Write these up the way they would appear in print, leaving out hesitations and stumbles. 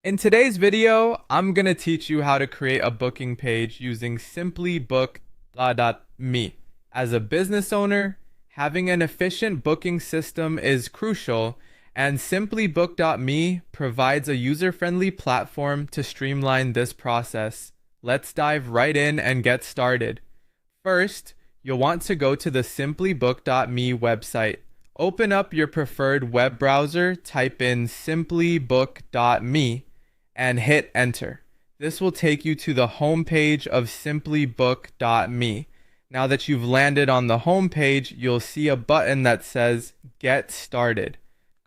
In today's video, I'm going to teach you how to create a booking page using simplybook.me. As a business owner, having an efficient booking system is crucial, and simplybook.me provides a user-friendly platform to streamline this process. Let's dive right in and get started. First, you'll want to go to the simplybook.me website. Open up your preferred web browser, type in simplybook.me, and hit enter. This will take you to the homepage of simplybook.me. Now that you've landed on the homepage, you'll see a button that says Get Started.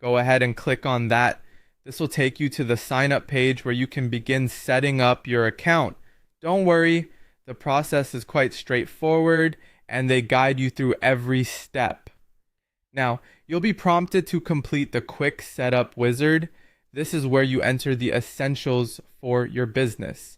Go ahead and click on that. This will take you to the sign up page where you can begin setting up your account. Don't worry, the process is quite straightforward and they guide you through every step. Now, you'll be prompted to complete the quick setup wizard. This is where you enter the essentials for your business.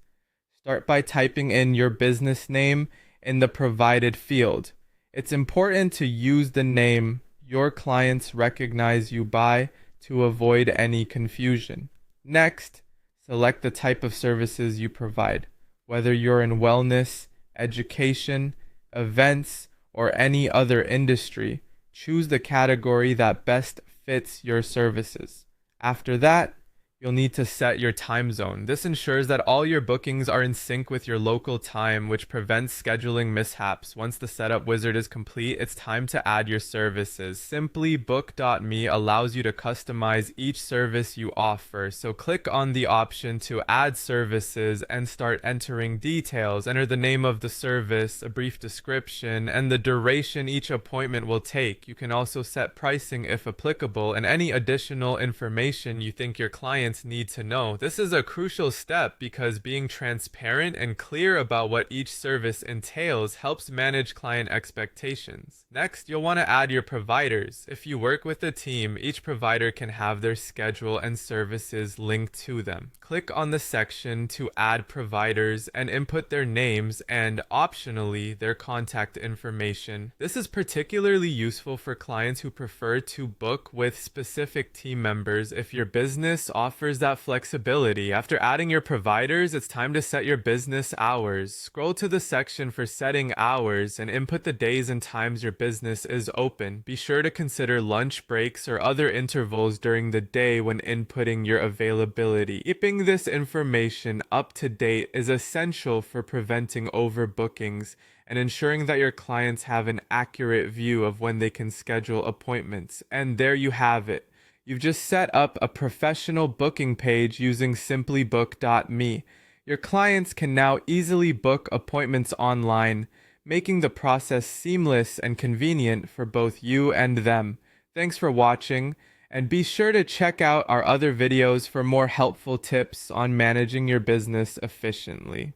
Start by typing in your business name in the provided field. It's important to use the name your clients recognize you by to avoid any confusion. Next, select the type of services you provide, whether you're in wellness, education, events, or any other industry. Choose the category that best fits your services. After that, you'll need to set your time zone. This ensures that all your bookings are in sync with your local time, which prevents scheduling mishaps. Once the setup wizard is complete, it's time to add your services. Simplybook.me allows you to customize each service you offer. So click on the option to add services and start entering details. Enter the name of the service, a brief description, and the duration each appointment will take. You can also set pricing if applicable and any additional information you think your clients need to know. This is a crucial step because being transparent and clear about what each service entails helps manage client expectations. Next, you'll want to add your providers. If you work with a team, each provider can have their schedule and services linked to them. Click on the section to add providers and input their names and, optionally, their contact information. This is particularly useful for clients who prefer to book with specific team members if your business offers that flexibility. After adding your providers, it's time to set your business hours. Scroll to the section for setting hours and input the days and times your business is open. Be sure to consider lunch breaks or other intervals during the day when inputting your availability. Keeping this information up to date is essential for preventing overbookings and ensuring that your clients have an accurate view of when they can schedule appointments. And there you have it. You've just set up a professional booking page using simplybook.me. Your clients can now easily book appointments online, making the process seamless and convenient for both you and them. Thanks for watching, and be sure to check out our other videos for more helpful tips on managing your business efficiently.